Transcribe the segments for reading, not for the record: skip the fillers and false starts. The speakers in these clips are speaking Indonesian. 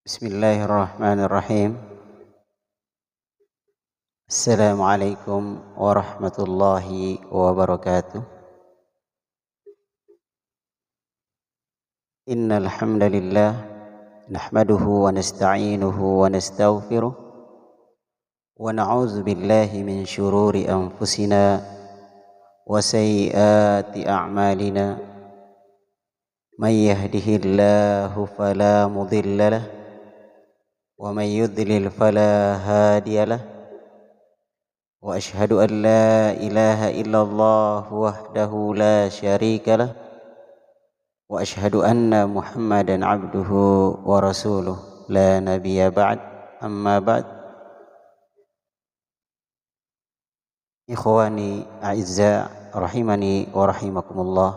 Bismillahirrahmanirrahim. Assalamualaikum warahmatullahi wabarakatuh. Innal hamdalillah nahmaduhu wa nasta'inuhu wa nastaghfiruh wa na'udzu billahi min shururi anfusina wa sayyiati a'malina. May yahdihillahu fala mudilla lahu wa may yudlil fala hadiya lahu. وأشهد أن لا إله إلا الله وحده لا شريك له وأشهد أن محمدا عبده ورسوله لا نبي بعد أما بعد. إخواني أعزاء rahimani wa rahimakumullah.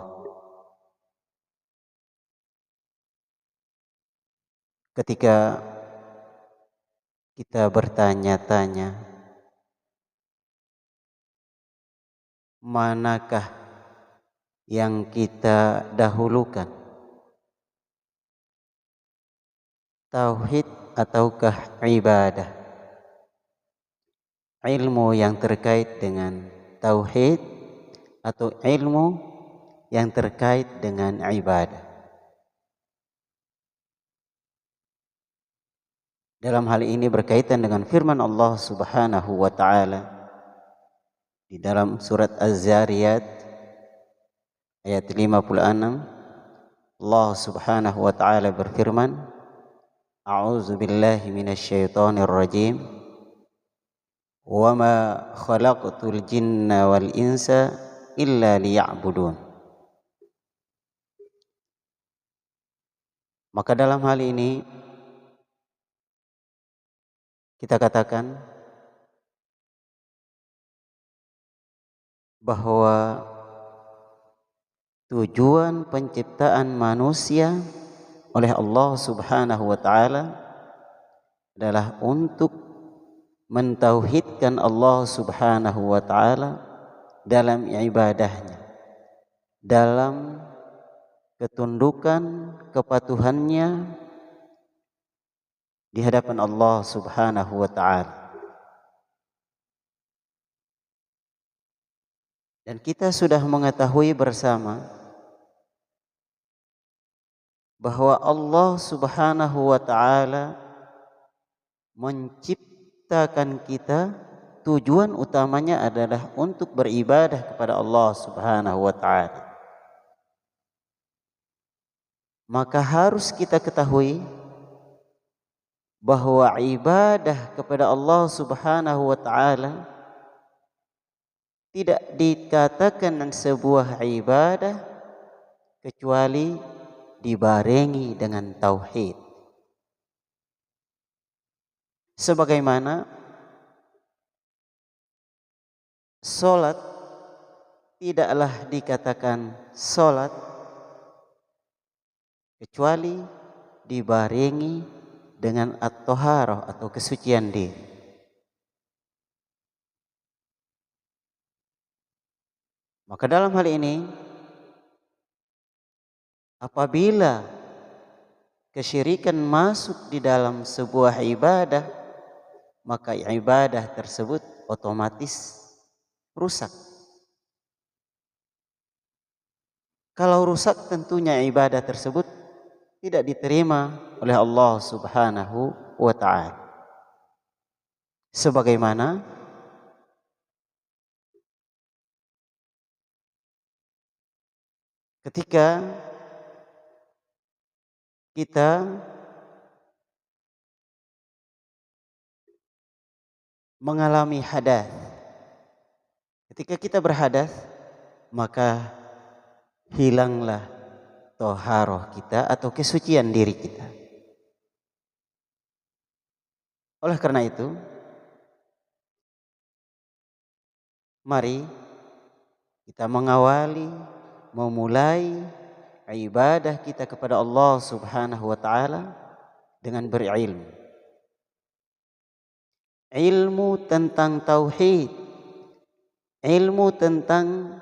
Ketika kita bertanya-tanya, manakah yang kita dahulukan, tauhid ataukah ibadah? Ilmu yang terkait dengan tauhid atau ilmu yang terkait dengan ibadah? Dalam hal ini berkaitan dengan firman Allah Subhanahu wa ta'ala di dalam surat Az-Zariyat ayat 56. Allah Subhanahu wa ta'ala berfirman, A'udzu billahi minasyaitonir rajim. Wa ma khalaqtul jinna wal insa illa liya'budun. Maka dalam hal ini kita katakan bahwa tujuan penciptaan manusia oleh Allah Subhanahu wa ta'ala adalah untuk mentauhidkan Allah Subhanahu wa ta'ala dalam ibadahnya, dalam ketundukan kepatuhannya di hadapan Allah Subhanahu wa ta'ala. Dan kita sudah mengetahui bersama bahwa Allah Subhanahu wa ta'ala menciptakan kita, tujuan utamanya adalah untuk beribadah kepada Allah Subhanahu wa ta'ala. Maka harus kita ketahui bahwa ibadah kepada Allah Subhanahu wa ta'ala tidak dikatakan sebuah ibadah kecuali dibarengi dengan tauhid. Sebagaimana salat tidaklah dikatakan salat kecuali dibarengi dengan at-thaharah atau kesucian diri. Maka dalam hal ini, apabila kesyirikan masuk di dalam sebuah ibadah, maka ibadah tersebut otomatis rusak. Kalau rusak, tentunya ibadah tersebut tidak diterima oleh Allah Subhanahu wa ta'ala. Sebagaimana ketika kita mengalami hadas, ketika kita berhadas, maka hilanglah toharoh kita atau kesucian diri kita. Oleh karena itu, mari kita memulai ibadah kita kepada Allah Subhanahu wa ta'ala dengan berilmu. Ilmu tentang tauhid, ilmu tentang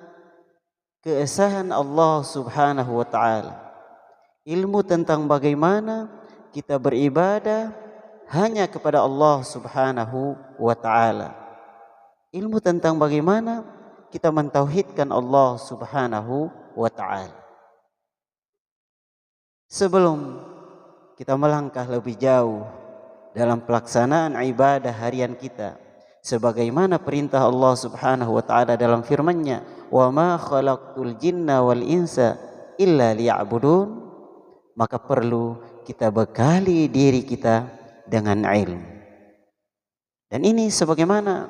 keesahan Allah Subhanahu wa ta'ala, ilmu tentang bagaimana kita beribadah hanya kepada Allah Subhanahu wa taala. Ilmu tentang bagaimana kita mentauhidkan Allah Subhanahu wa taala. Sebelum kita melangkah lebih jauh dalam pelaksanaan ibadah harian kita, sebagaimana perintah Allah Subhanahu wa taala dalam firman-Nya, "Wa ma khalaqtul jinna wal insa illa liya'budun", maka perlu kita bekali diri kita dengan ilmu. Dan ini sebagaimana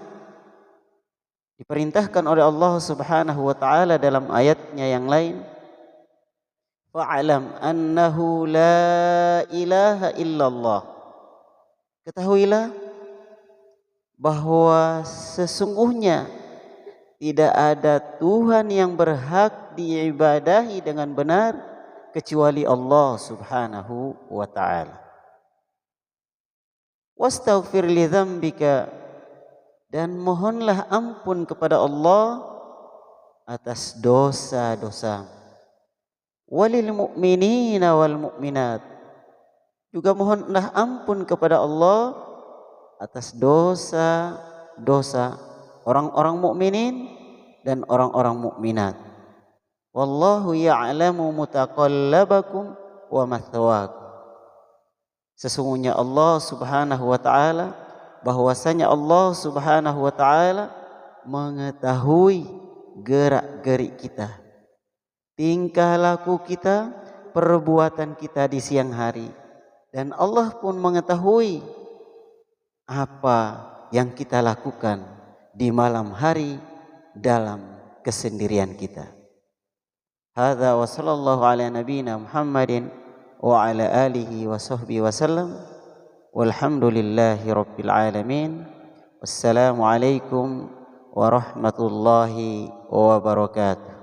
diperintahkan oleh Allah Subhanahu wa taala dalam ayatnya yang lain, "Fa'lam annahu la ilaha illallah", ketahuilah bahwa sesungguhnya tidak ada Tuhan yang berhak diibadahi dengan benar kecuali Allah Subhanahu wa taala. Wastaghfir li dzambika, dan mohonlah ampun kepada Allah atas dosa-dosa. Walil mu'minina wal mu'minat, juga mohonlah ampun kepada Allah atas dosa-dosa orang-orang mukminin dan orang-orang mukminat. Wallahu ya'lamu mutaqallabakum wa mathwaakum. Sesungguhnya Allah Subhanahu wa taala, bahwasanya Allah Subhanahu wa taala mengetahui gerak-gerik kita, tingkah laku kita, perbuatan kita di siang hari. Dan Allah pun mengetahui apa yang kita lakukan di malam hari dalam kesendirian kita. Hadza wa sallallahu ala nabiyyina Muhammadin wa ala alihi wa sahbihi wasallam. Walhamdulillahi rabbil alamin. Wassalamu alaikum warahmatullahi wabarakatuh.